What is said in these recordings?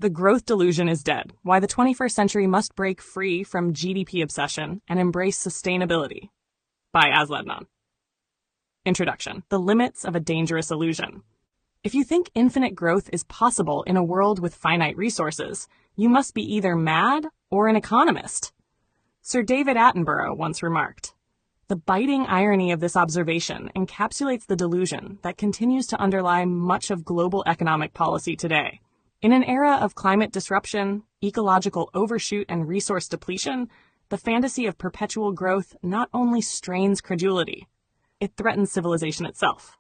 The Growth Delusion is Dead, Why the 21st Century Must Break Free from GDP Obsession and Embrace Sustainability by Azlan Adnan. Introduction. The Limits of a Dangerous Illusion. If you think infinite growth is possible in a world with finite resources, you must be either mad or an economist. Sir David Attenborough once remarked. The biting irony of this observation encapsulates the delusion that continues to underlie much of global economic policy today. In an era of climate disruption, ecological overshoot, and resource depletion, the fantasy of perpetual growth not only strains credulity, it threatens civilization itself.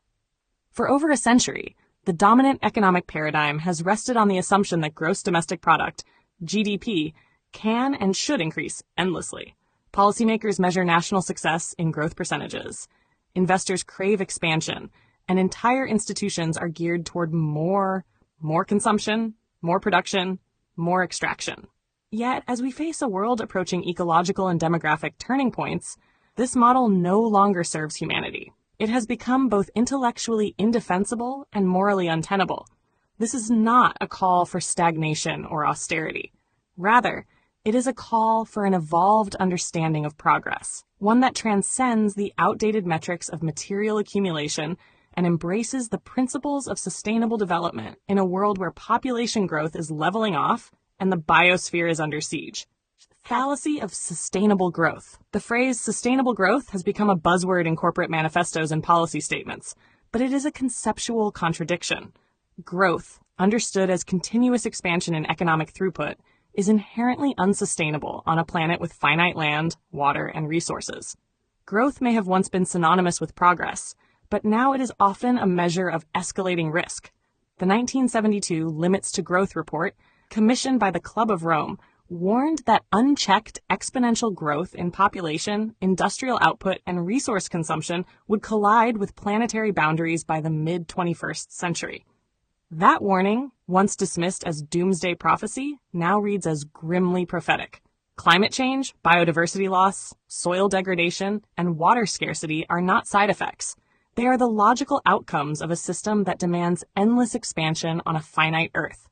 For over a century, the dominant economic paradigm has rested on the assumption that gross domestic product, GDP, can and should increase endlessly. Policymakers measure national success in growth percentages. Investors crave expansion, and entire institutions are geared toward more consumption, more production, more extraction. Yet, as we face a world approaching ecological and demographic turning points, this model no longer serves humanity. It has become both intellectually indefensible and morally untenable. This is not a call for stagnation or austerity. Rather, it is a call for an evolved understanding of progress, one that transcends the outdated metrics of material accumulation and embraces the principles of sustainable development in a world where population growth is leveling off and the biosphere is under siege. Fallacy of sustainable growth. The phrase sustainable growth has become a buzzword in corporate manifestos and policy statements, but it is a conceptual contradiction. Growth, understood as continuous expansion in economic throughput, is inherently unsustainable on a planet with finite land, water, and resources. Growth may have once been synonymous with progress, but now it is often a measure of escalating risk. The 1972 Limits to Growth report, commissioned by the Club of Rome, warned that unchecked exponential growth in population, industrial output, and resource consumption would collide with planetary boundaries by the mid-21st century. That warning, once dismissed as doomsday prophecy, now reads as grimly prophetic. Climate change, biodiversity loss, soil degradation, and water scarcity are not side effects. They are the logical outcomes of a system that demands endless expansion on a finite Earth.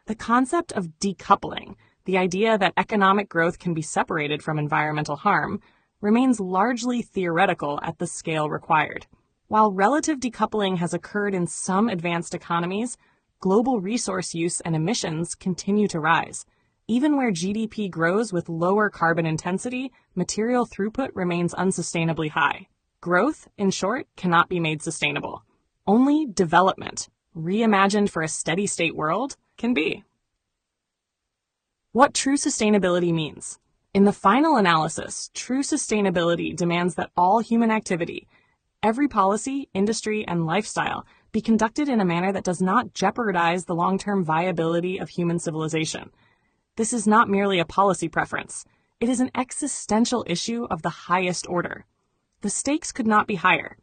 The concept of decoupling, the idea that economic growth can be separated from environmental harm, remains largely theoretical at the scale required. While relative decoupling has occurred in some advanced economies, global resource use and emissions continue to rise. Even where GDP grows with lower carbon intensity, material throughput remains unsustainably high. Growth, in short, cannot be made sustainable. Only development, reimagined for a steady-state world, can be. What true sustainability means. In the final analysis, true sustainability demands that all human activity, every policy, industry, and lifestyle be conducted in a manner that does not jeopardize the long-term viability of human civilization. This is not merely a policy preference. It is an existential issue of the highest order. The stakes could not be higher.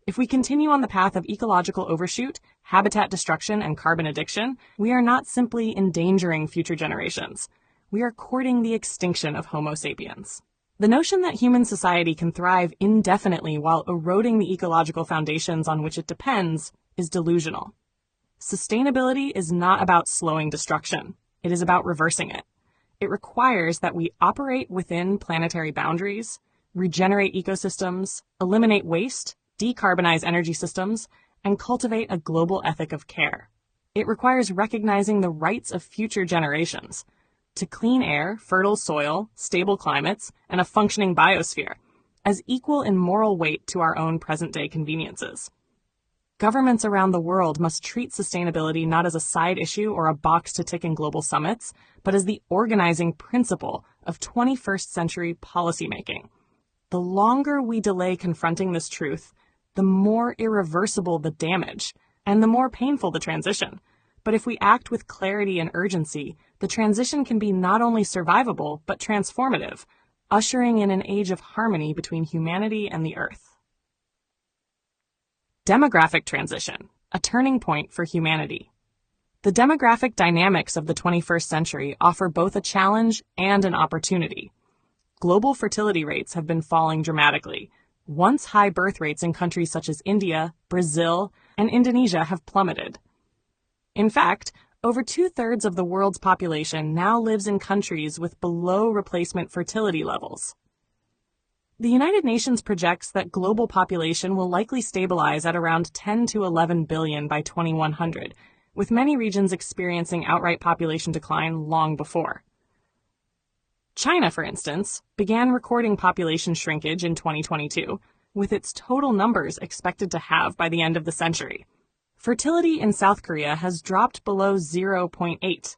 If we continue on the path of ecological overshoot, habitat destruction, and carbon addiction, we are not simply endangering future generations. We are courting the extinction of Homo sapiens. The notion that human society can thrive indefinitely while eroding the ecological foundations on which it depends is delusional. Sustainability is not about slowing destruction. It is about reversing it. It requires that we operate within planetary boundaries, regenerate ecosystems, eliminate waste, decarbonize energy systems, and cultivate a global ethic of care. It requires recognizing the rights of future generations to clean air, fertile soil, stable climates, and a functioning biosphere, as equal in moral weight to our own present-day conveniences. Governments around the world must treat sustainability not as a side issue or a box to tick in global summits, but as the organizing principle of 21st century policymaking. The longer we delay confronting this truth, the more irreversible the damage, and the more painful the transition. But if we act with clarity and urgency, the transition can be not only survivable, but transformative, ushering in an age of harmony between humanity and the Earth. Demographic transition, a turning point for humanity. The demographic dynamics of the 21st century offer both a challenge and an opportunity. Global fertility rates have been falling dramatically. Once high birth rates in countries such as India, Brazil, and Indonesia have plummeted. In fact, Over 2/3 of the world's population now lives in countries with below replacement fertility levels. The United Nations projects that global population will likely stabilize at around 10 to 11 billion by 2100, with many regions experiencing outright population decline long before. China, for instance, began recording population shrinkage in 2022, with its total numbers expected to halve by the end of the century. Fertility in South Korea has dropped below 0.8.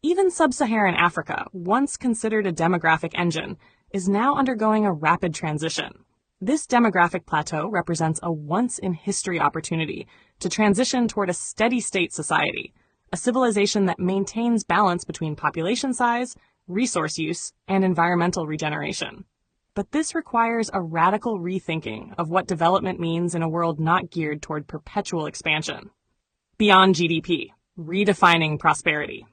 Even sub-Saharan Africa, once considered a demographic engine, is now undergoing a rapid transition. This demographic plateau represents a once-in-history opportunity to transition toward a steady-state society, a civilization that maintains balance between population size, resource use, and environmental regeneration. But this requires a radical rethinking of what development means in a world not geared toward perpetual expansion. Beyond GDP, redefining prosperity.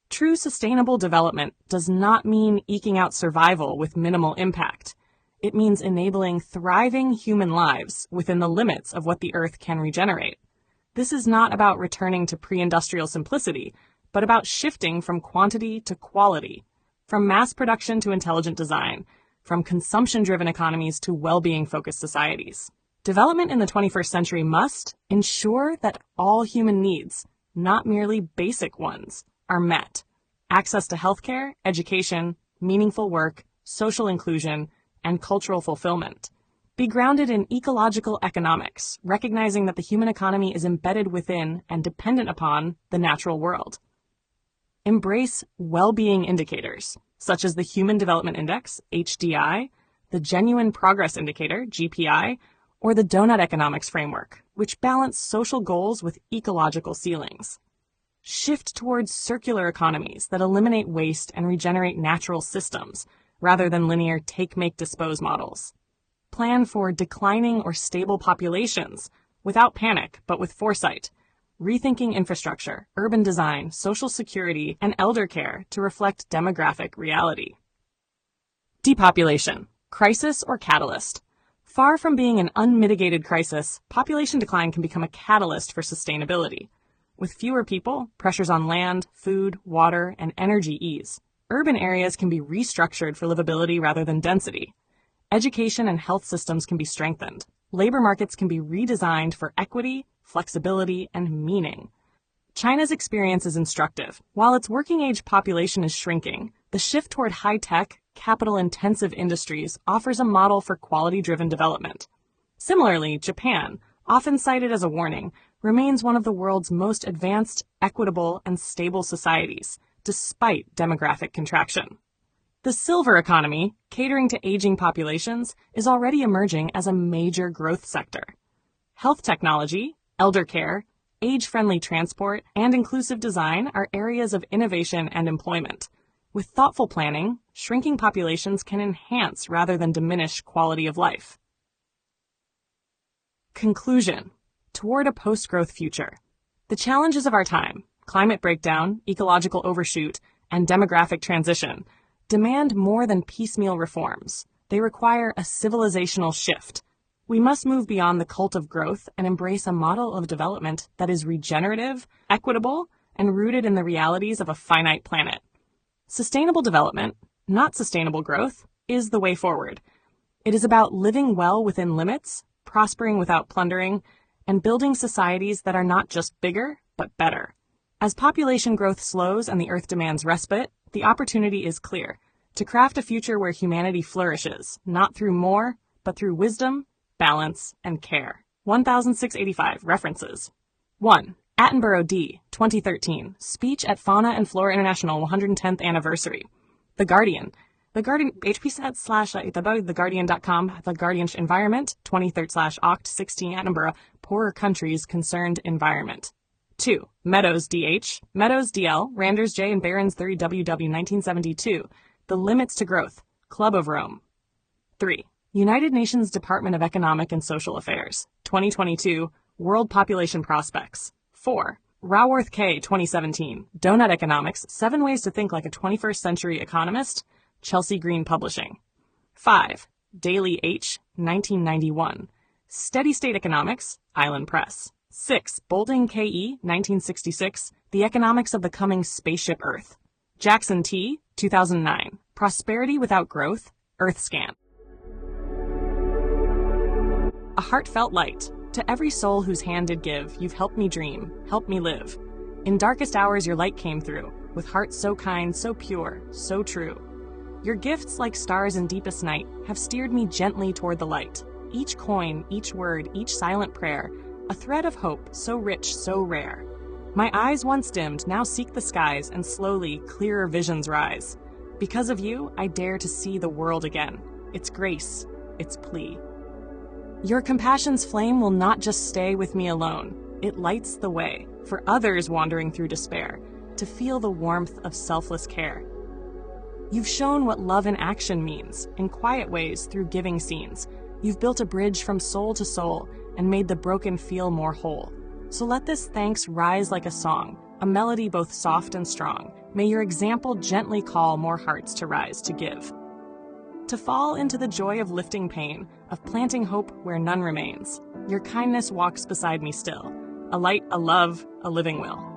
True sustainable development does not mean eking out survival with minimal impact. It means enabling thriving human lives within the limits of what the Earth can regenerate. This is not about returning to pre-industrial simplicity, but about shifting from quantity to quality, from mass production to intelligent design, from consumption-driven economies to well-being-focused societies. Development in the 21st century must ensure that all human needs, not merely basic ones, are met. Access to healthcare, education, meaningful work, social inclusion, and cultural fulfillment. Be grounded in ecological economics, recognizing that the human economy is embedded within and dependent upon the natural world. Embrace well-being indicators, such as the Human Development Index, HDI, the Genuine Progress Indicator, GPI, or the Donut Economics Framework, which balance social goals with ecological ceilings. Shift towards circular economies that eliminate waste and regenerate natural systems, rather than linear take-make-dispose models. Plan for declining or stable populations, without panic, but with foresight. Rethinking infrastructure, urban design, social security, and elder care to reflect demographic reality. Depopulation, crisis or catalyst. Far from being an unmitigated crisis, population decline can become a catalyst for sustainability. With fewer people, pressures on land, food, water, and energy ease. Urban areas can be restructured for livability rather than density. Education and health systems can be strengthened. Labor markets can be redesigned for equity, flexibility, and meaning. China's experience is instructive. While its working-age population is shrinking, the shift toward high-tech, capital-intensive industries offers a model for quality-driven development. Similarly, Japan, often cited as a warning, remains one of the world's most advanced, equitable, and stable societies, despite demographic contraction. The silver economy, catering to aging populations, is already emerging as a major growth sector. Health technology, elder care, age-friendly transport, and inclusive design are areas of innovation and employment. With thoughtful planning, shrinking populations can enhance rather than diminish quality of life. Conclusion. Toward a post-growth future. The challenges of our time, climate breakdown, ecological overshoot, and demographic transition, demand more than piecemeal reforms. They require a civilizational shift. We must move beyond the cult of growth and embrace a model of development that is regenerative, equitable, and rooted in the realities of a finite planet. Sustainable development, not sustainable growth, is the way forward. It is about living well within limits, prospering without plundering, and building societies that are not just bigger, but better. As population growth slows and the Earth demands respite, the opportunity is clear to craft a future where humanity flourishes, not through more, but through wisdom, balance, and care. 1685 references. 1. Attenborough D. 2013. Speech at Fauna and Flora International 110th Anniversary. The Guardian. The Guardian, hpsat/theguardian.com, The Guardian Environment, 23rd/Oct. 16 Attenborough, Poorer Countries Concerned Environment. 2. Meadows D.H., Meadows D.L., Randers J. and Barron's 3 W.W. 1972. The Limits to Growth, Club of Rome. 3. United Nations Department of Economic and Social Affairs, 2022, World Population Prospects. 4. Raworth K. 2017, Donut Economics, 7 Ways to Think Like a 21st Century Economist, Chelsea Green Publishing. 5. Daly H. 1991, Steady State Economics, Island Press. 6. Boulding K.E., 1966, The Economics of the Coming Spaceship Earth. Jackson T., 2009, Prosperity Without Growth, EarthScan. A heartfelt light. To every soul whose hand did give, you've helped me dream, helped me live. In darkest hours your light came through, with hearts so kind, so pure, so true. Your gifts, like stars in deepest night, have steered me gently toward the light. Each coin, each word, each silent prayer, a thread of hope, so rich, so rare. My eyes once dimmed, now seek the skies, and slowly, clearer visions rise. Because of you, I dare to see the world again. Its grace, its plea. Your compassion's flame will not just stay with me alone. It lights the way for others wandering through despair to feel the warmth of selfless care. You've shown what love in action means, in quiet ways through giving scenes. You've built a bridge from soul to soul and made the broken feel more whole. So let this thanks rise like a song, a melody both soft and strong. May your example gently call more hearts to rise to give. To fall into the joy of lifting pain, of planting hope where none remains. Your kindness walks beside me still, a light, a love, a living will.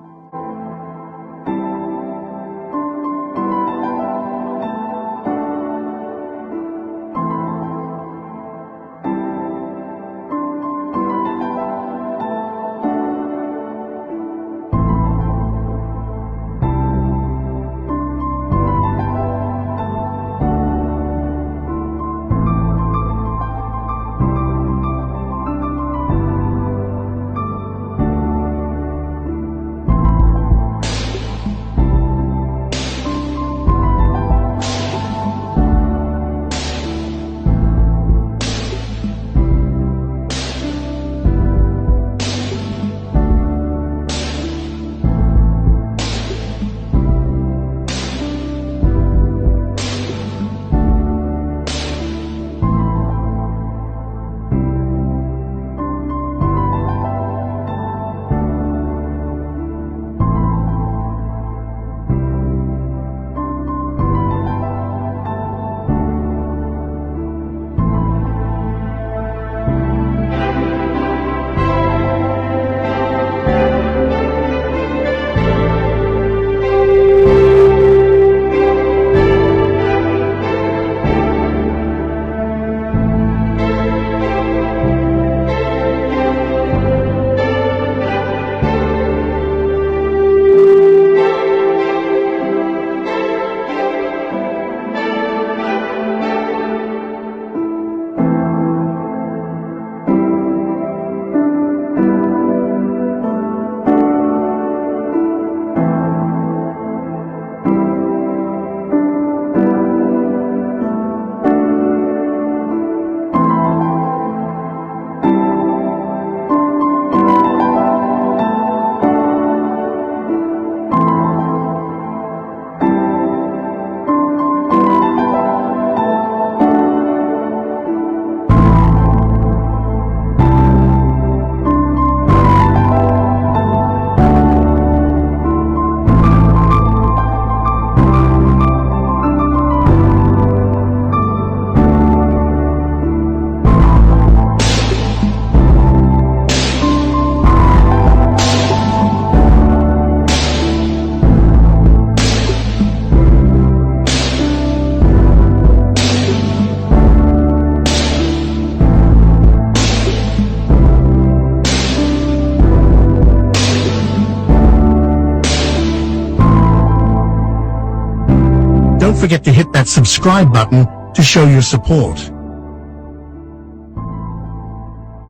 Don't forget to hit that subscribe button to show your support.